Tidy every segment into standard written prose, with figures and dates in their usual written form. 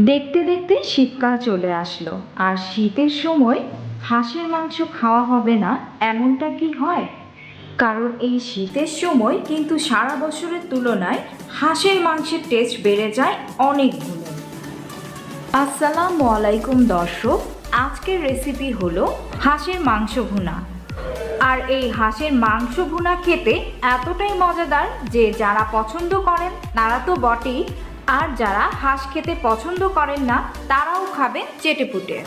দেখতে দেখতে শীতকাল চলে আসলো, আর শীতের সময় হাঁসের মাংস খাওয়া হবে না এমনটা কি হয়? কারণ এই শীতের সময় কিন্তু সারা বছরের তুলনায় হাঁসের মাংসের টেস্ট বেড়ে যায় অনেক গুণ। আসসালামু আলাইকুম দর্শক, আজকের রেসিপি হলো হাঁসের মাংস ভুনা। আর এই হাঁসের মাংস ভুনা খেতে এতটাই মজাদার যে যারা পছন্দ করেন তারা তো বটেই, আর যারা হাঁস খেতে পছন্দ করেন না তারাও খাবেন চেটেপুটে।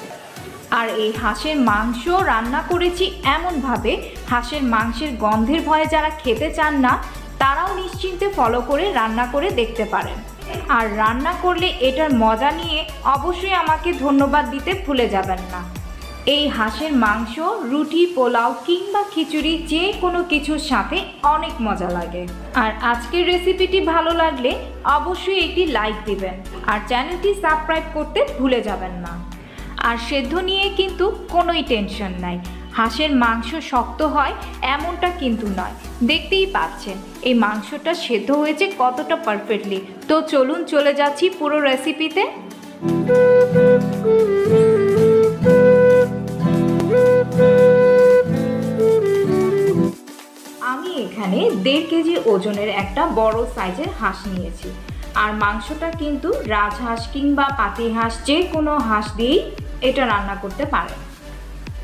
আর এই হাঁসের মাংস রান্না করেছি এমনভাবে, হাঁসের মাংসের গন্ধের ভয়ে যারা খেতে চান না তারাও নিশ্চিন্তে ফলো করে রান্না করে দেখতে পারেন। আর রান্না করলে এটার মজা নিয়ে অবশ্যই আমাকে ধন্যবাদ দিতে ভুলে যাবেন না। এই হাঁসের মাংস রুটি, পোলাও কিংবা খিচুড়ি যে কোনো কিছুর সাথে অনেক মজা লাগে। আর আজকের রেসিপিটি ভালো লাগলে অবশ্যই একটি লাইক দিবেন, আর চ্যানেলটি সাবস্ক্রাইব করতে ভুলে যাবেন না। আর সেদ্ধ নিয়ে কিন্তু কোনোই টেনশন নাই, হাঁসের মাংস শক্ত হয় এমনটা কিন্তু নয়। দেখতেই পাচ্ছেন এই মাংসটা সেদ্ধ হয়েছে কতটা পারফেক্টলি। তো চলুন চলে যাচ্ছি পুরো রেসিপিতে। আমি এখানে 1.5 কেজি ওজনের একটা বড় সাইজের হাঁস নিয়েছি। আর মাংসটা কিন্তু রাজহাঁস কিংবা পাতিহাঁস যে কোনো হাঁস দিয়েই এটা রান্না করতে পারেন।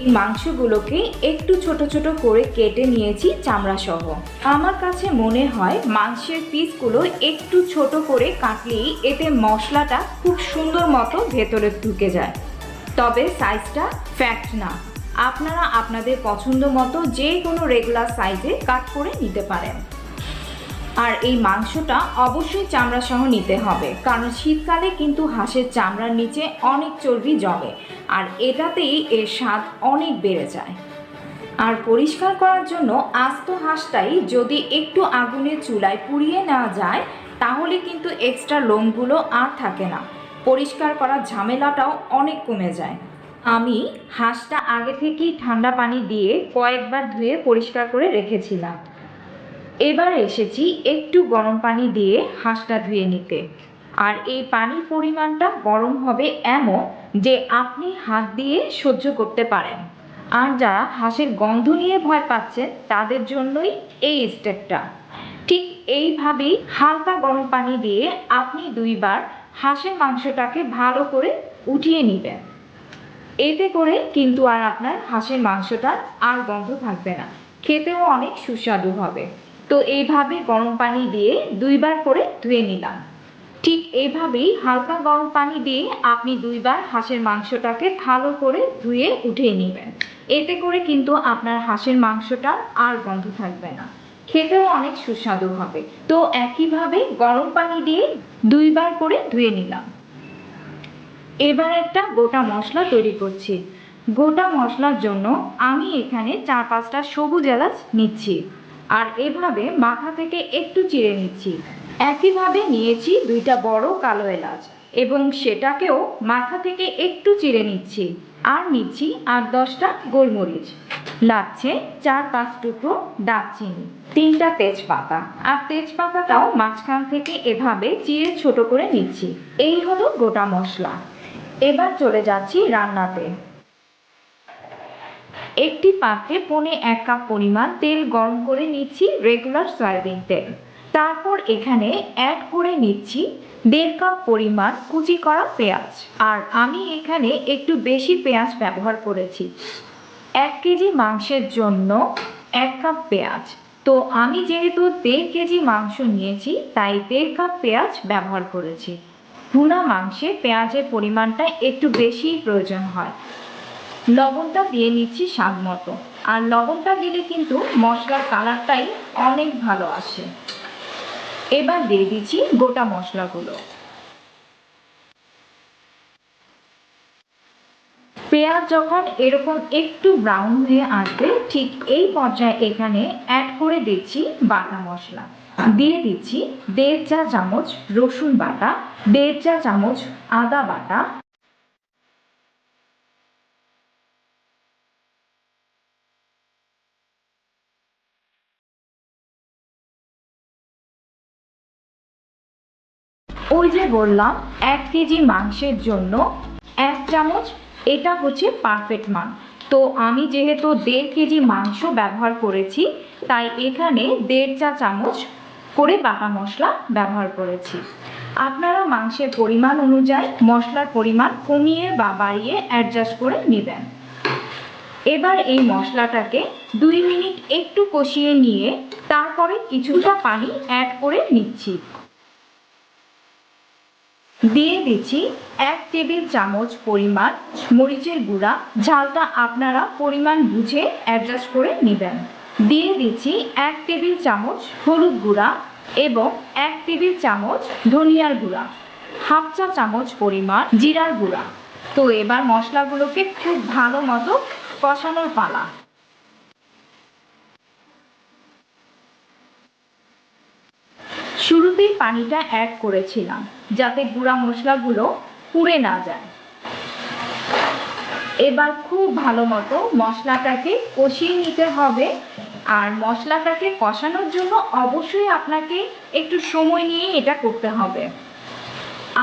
এই মাংসগুলোকে একটু ছোট ছোট করে কেটে নিয়েছি চামড়া সহ। আমার কাছে মনে হয় মাংসের পিসগুলো একটু ছোট করে কাটলেই এতে মশলাটা খুব সুন্দর মতো ভেতরে ঢুকে যায়। তবে সাইজটা ফ্যাক্ট না, আপনারা আপনাদের পছন্দ মতো যে কোনো রেগুলার সাইজে কাট করে নিতে পারেন। আর এই মাংসটা অবশ্যই চামড়া সহ নিতে হবে, কারণ শীতকালে কিন্তু হাঁসের চামড়ার নিচে অনেক চর্বি জমে, আর এটাতেই এর স্বাদ অনেক বেড়ে যায়। আর পরিষ্কার করার জন্য আস্ত হাঁসটাই যদি একটু আগুনের চুলায় পুড়িয়ে নেওয়া যায় তাহলে কিন্তু এক্সট্রা লোমগুলো আর থাকে না, পরিষ্কার করার ঝামেলাটাও অনেক কমে যায়। আমি হাঁসটা আগে থেকেই ঠান্ডা পানি দিয়ে কয়েকবার ধুয়ে পরিষ্কার করে রেখেছিলাম। এবার এসেছি একটু গরম পানি দিয়ে হাঁসটা ধুয়ে নিতে। আর এই পানির পরিমাণটা গরম হবে এমন যে আপনি হাত দিয়ে সহ্য করতে পারেন। আর যারা হাঁসের গন্ধ নিয়ে ভয় পাচ্ছেন তাদের জন্যই এই স্টেপটা। ঠিক এইভাবেই হালকা গরম পানি দিয়ে আপনি 2বার হাঁসের মাংসটাকে ভালো করে উঠিয়ে নেবেন। এতে করে কিন্তু আর আপনার হাঁসের মাংসটার আর গন্ধ থাকবে না, খেতেও অনেক সুস্বাদু হবে। তো এইভাবে গরম পানি দিয়ে 2বার করে ধুয়ে নিলাম। ঠিক এইভাবেই হালকা গরম পানি দিয়ে আপনি 2বার হাঁসের মাংসটাকে ভালো করে ধুয়ে উঠিয়ে নেবেন। এতে করে কিন্তু আপনার হাঁসের মাংসটার আর গন্ধ থাকবে না, খেতেও অনেক সুস্বাদু হবে। তো একইভাবে গরম পানি দিয়ে 2বার করে ধুয়ে নিলাম। এবার একটা গোটা মশলা তৈরি করছি। গোটা মশলার জন্য আমি এখানে 4-5টা সবুজ এলাচ নিচ্ছি, আর এভাবে মাথা থেকে একটু চিড়ে নিচ্ছি। একইভাবে নিয়েছি 2টা বড় কালো এলাচ এবং সেটাকেও মাথা থেকে একটু চিড়ে নিচ্ছি। আর নিচ্ছি 8-10টা গোলমরিচ, লাগছে 4-5 টুকরো দারচিনি, 3টা তেজপাতা, আর তেজপাতাটাও মাঝখান থেকে এভাবে চিড়ে ছোট করে নিচ্ছি। এই হলো গোটা মশলা। এবার চলে যাচ্ছি রান্নাতে। একটি পাত্রে 1 কাপ পরিমাণ তেল গরম করে নিচ্ছি, রেগুলার সয়াবিন তেল। তারপর এখানে অ্যাড করে নিচ্ছি 1.5 কাপ পরিমাণ কুচি করা পেঁয়াজ। আর আমি এখানে একটু বেশি পেঁয়াজ ব্যবহার করেছি। 1 কেজি মাংসের জন্য 1 কাপ পেঁয়াজ। তো আমি যেহেতু 1.5 কেজি মাংস নিয়েছি তাই 1.5 কাপ পেঁয়াজ ব্যবহার করেছি। ভুনা মাংসে পেঁয়াজের পরিমাণটা একটু বেশি প্রয়োজন হয়। লবণটা দিয়ে নিচ্ছি স্বাদ মতো, আর লবণটা দিলে কিন্তু মশলার কালারটাই অনেক ভালো আসে। এবার দিয়ে দিচ্ছি গোটা মশলাগুলো। পেঁয়াজ যখন এরকম একটু ব্রাউন হয়ে আসবে ঠিক এই পর্যায়ে এখানে অ্যাড করে দিচ্ছি বাটা মশলা। দিয়ে দিচ্ছি 1.5 চা চামচ রসুন বাটা, 1.5 চা চামচ আদা বাটা, ওই যে বললাম 1 কেজি মাংসের জন্য 1 চামচ, এটা হচ্ছে পারফেক্ট মান। তো আমি যেহেতু 1.5 কেজি মাংস ব্যবহার করেছি, তাই এখানে 1.5 চা চামচ করে বাটা মশলা ব্যবহার করেছি। আপনারা মাংসের পরিমাণ অনুযায়ী মশলার পরিমাণ কমিয়ে বা বাড়িয়ে অ্যাডজাস্ট করে নেবেন। এবার এই মশলাটাকে 2 মিনিট একটু কষিয়ে নিয়ে তারপরে কিছুটা পানি অ্যাড করে নিচ্ছি। দিয়ে দিচ্ছি 1 টেবিল চামচ পরিমাণ মরিচের গুঁড়া, ঝালটা আপনারা পরিমাণ বুঝে অ্যাডজাস্ট করে নেবেন। দিয়ে দিচ্ছি 1 টেবিল চামচ হলুদ গুঁড়া এবং 1 টেবিল চামচ ধনিয়ার গুঁড়া, হাফ চা চামচ পরিমাণ জিরার গুঁড়া। তো এবার মশলাগুলোকে খুব ভালো মতো কষানোর পালা। শুরুতেই পানিটা অ্যাড করেছিলাম যাতে গুঁড়া মশলাগুলো পুড়ে না যায়। এবার খুব ভালো মতো মশলাটাকে কষিয়ে নিতে হবে। আর মশলাটাকে কষানোর জন্য অবশ্যই আপনাকে একটু সময় নিয়ে এটা করতে হবে।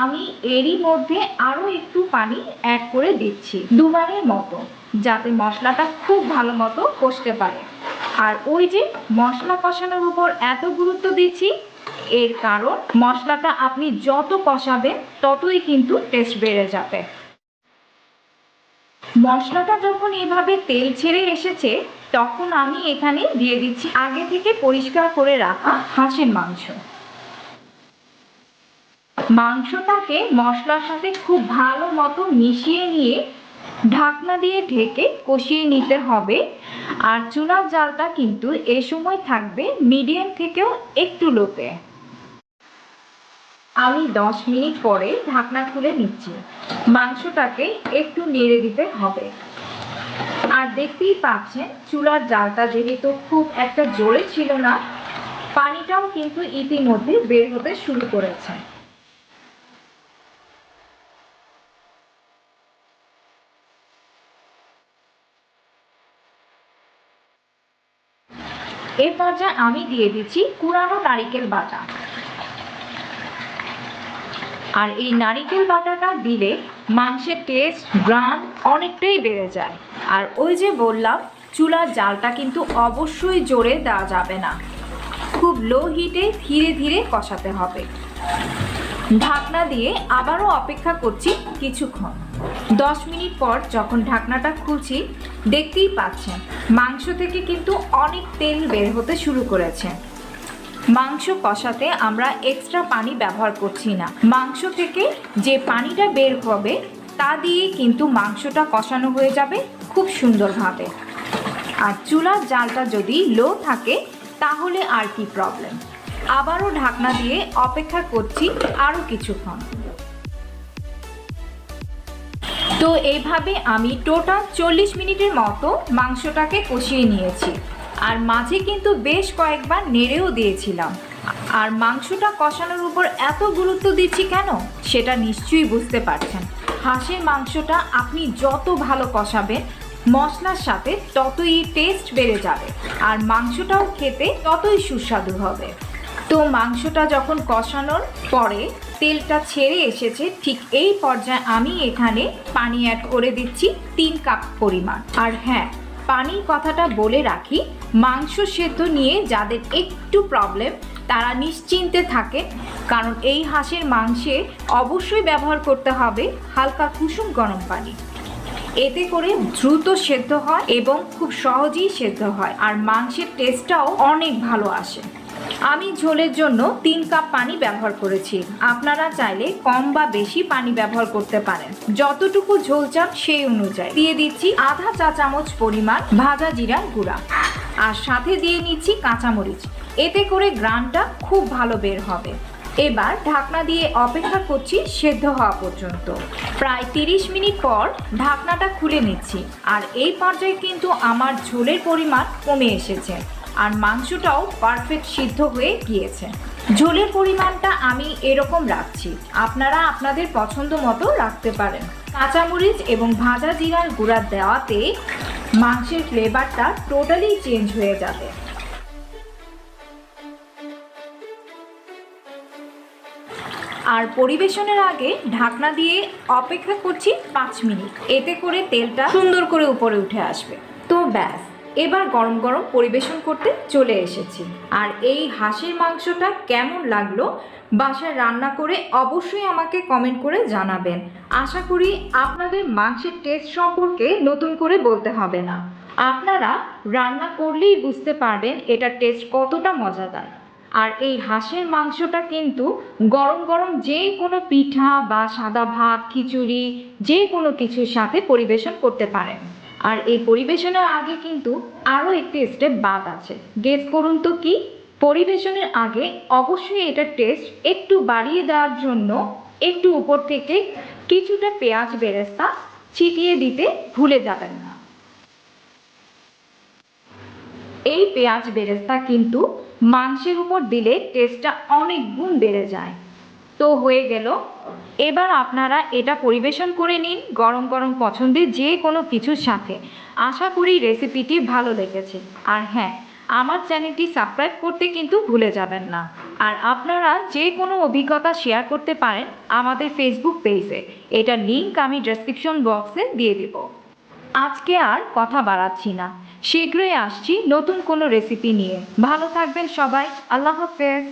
আমি এরই মধ্যে আরও একটু পানি অ্যাড করে দিচ্ছি, দুবারের মতো, যাতে মশলাটা খুব ভালো মতো কষতে পারে। আর ওই যে মশলা কষানোর উপর এত গুরুত্ব দিচ্ছি, এর কারণ মশলাটা আপনি যত কষাবেন ততই কিন্তু টেস্ট বেড়ে যাবে। মশলাটা যখন এভাবে তেল ছেড়ে এসেছে, তখন আমি এখানে দিয়ে দিচ্ছি আগে থেকে পরিষ্কার করে রাখা হাঁসের মাংস। মাংসটাকে মশলার সাথে খুব ভালো মতো মিশিয়ে নিয়ে ঢাকনা দিয়ে ঢেকে কষিয়ে নিতে হবে। আর চুলার জালটা কিন্তু এ সময় থাকবে মিডিয়াম থেকেও একটু লোতে। আমি 10 মিনিট পরে ঢাকনা খুলে নিচ্ছি। মাংসটাকে একটু নেড়ে দিতে হবে। আর দেখতেই পাচ্ছেন চুলার জালটা যেহেতু খুব একটা জোরে ছিল না, পানিটাও কিন্তু ইতিমধ্যে বের হতে শুরু করেছে। এ পর্যায়ে আমি দিয়ে দিচ্ছি কুড়ানো নারিকেল বাটা। আর এই নারিকেল বাটাটা দিলে মাংসের টেস্ট, গ্রান অনেকটাই বেড়ে যায়। আর ওই যে বললাম চুলার জালটা কিন্তু অবশ্যই জোরে দেওয়া যাবে না, খুব লো হিটে ধীরে ধীরে কষাতে হবে। ঢাকনা দিয়ে আবারও অপেক্ষা করছি কিছুক্ষণ। 10 মিনিট পর যখন ঢাকনাটা খুলছি, দেখতেই পাচ্ছেন মাংস থেকে কিন্তু অনেক তেল বের হতে শুরু করেছে। মাংস কষাতে আমরা এক্সট্রা পানি ব্যবহার করছি না। মাংস থেকে যে পানিটা বের হবে তা দিয়ে কিন্তু মাংসটা কষানো হয়ে যাবে খুব সুন্দরভাবে। আর চুলার জালটা যদি লো থাকে তাহলে আর কি প্রবলেম। আবারও ঢাকনা দিয়ে অপেক্ষা করছি আরও কিছুক্ষণ। তো এইভাবে আমি টোটাল 40 মিনিটের মতো মাংসটাকে কষিয়ে নিয়েছি। আর মাঝে কিন্তু বেশ কয়েকবার নেড়েও দিয়েছিলাম। আর মাংসটা কষানোর উপর এত গুরুত্ব দিচ্ছি কেন, সেটা নিশ্চয়ই বুঝতে পারছেন। হাঁসের মাংসটা আপনি যত ভালো কষাবেন মশলার সাথে ততই টেস্ট বেড়ে যাবে, আর মাংসটাও খেতে ততই সুস্বাদু হবে। তো মাংসটা যখন কষানোর পরে তেলটা ছেড়ে এসেছে, ঠিক এই পর্যায়ে আমি এখানে পানি অ্যাড করে দিচ্ছি 3 কাপ পরিমাণ। আর হ্যাঁ, পানির কথাটা বলে রাখি, মাংস সেদ্ধ নিয়ে যাদের একটু প্রবলেম তারা নিশ্চিন্তে থাকে, কারণ এই হাঁসের মাংসে অবশ্যই ব্যবহার করতে হবে হালকা কুসুম গরম পানি। এতে করে দ্রুত সেদ্ধ হয় এবং খুব সহজেই সেদ্ধ হয়, আর মাংসের টেস্টটাও অনেক ভালো আসে। আমি ঝোলের জন্য 3 কাপ পানি ব্যবহার করেছি। আপনারা চাইলে কম বা বেশি পানি ব্যবহার করতে পারেন, যতটুকু ঝোল চান সেই অনুযায়ী। দিয়ে দিচ্ছি আধা চা চামচ পরিমাণ ভাজা জিরার গুঁড়া, আর সাথে দিয়ে নিচ্ছি কাঁচামরিচ। এতে করে গ্রানটা খুব ভালো বের হবে। এবার ঢাকনা দিয়ে অপেক্ষা করছি সেদ্ধ হওয়া পর্যন্ত। প্রায় 30 মিনিট পর ঢাকনাটা খুলে নিচ্ছি। আর এই পর্যায়ে কিন্তু আমার ঝোলের পরিমাণ কমে এসেছে, আর মাংসটাও পারফেক্ট সিদ্ধ হয়ে গিয়েছে। ঝোলের পরিমাণটা আমি এরকম রাখছি, আপনারা আপনাদের পছন্দ মতো রাখতে পারেন। কাঁচামরিচ এবং ভাজা জিরার গুঁড়া দেওয়াতে মাংসের ফ্লেভারটা টোটালি চেঞ্জ হয়ে যাবে। আর পরিবেশনের আগে ঢাকনা দিয়ে অপেক্ষা করছি 5 মিনিট, এতে করে তেলটা সুন্দর করে উপরে উঠে আসবে। তো ব্যাস, এবার গরম গরম পরিবেশন করতে চলে এসেছি। আর এই হাঁসের মাংসটা কেমন লাগলো বাসায় রান্না করে অবশ্যই আমাকে কমেন্ট করে জানাবেন। আশা করি আপনাদের মাংসের টেস্ট সম্পর্কে নতুন করে বলতে হবে না, আপনারা রান্না করলেই বুঝতে পারবেন এটার টেস্ট কতটা মজাদার। আর এই হাঁসের মাংসটা কিন্তু গরম গরম যে কোনো পিঠা বা সাদা ভাত, খিচুড়ি, যে কোনো কিছুর সাথে পরিবেশন করতে পারেন। আর এই পরিবেশনের আগে কিন্তু আরও একটি স্টেপ বাদ আছে, গেস করুন তো কি? পরিবেশনের আগে অবশ্যই এটার টেস্ট একটু বাড়িয়ে দেওয়ার জন্য একটু উপর থেকে কিছুটা পেঁয়াজ বেরেস্তা ছিটিয়ে দিতে ভুলে যাবেন না। এই পেঁয়াজ বেরেস্তা কিন্তু মাংসের উপর দিলে টেস্টটা অনেক গুণ বেড়ে যায়। তো হয়ে গেল, এবার আপনারা এটা পরিবেশন করে নিন গরম গরম পছন্দের যে কোনো কিছুর সাথে। আশা করি রেসিপিটি ভালো লেগেছে। আর হ্যাঁ, আমার চ্যানেলটি সাবস্ক্রাইব করতে কিন্তু ভুলে যাবেন না। আর আপনারা যে কোনো অভিজ্ঞতা শেয়ার করতে পারেন আমাদের ফেসবুক পেজে, এটার লিঙ্ক আমি ডেসক্রিপশন বক্সে দিয়ে দেব। আজকে আর কথা বাড়াচ্ছি না, শীঘ্রই আসছি নতুন কোনো রেসিপি নিয়ে। ভালো থাকবেন সবাই, আল্লাহ হাফেজ।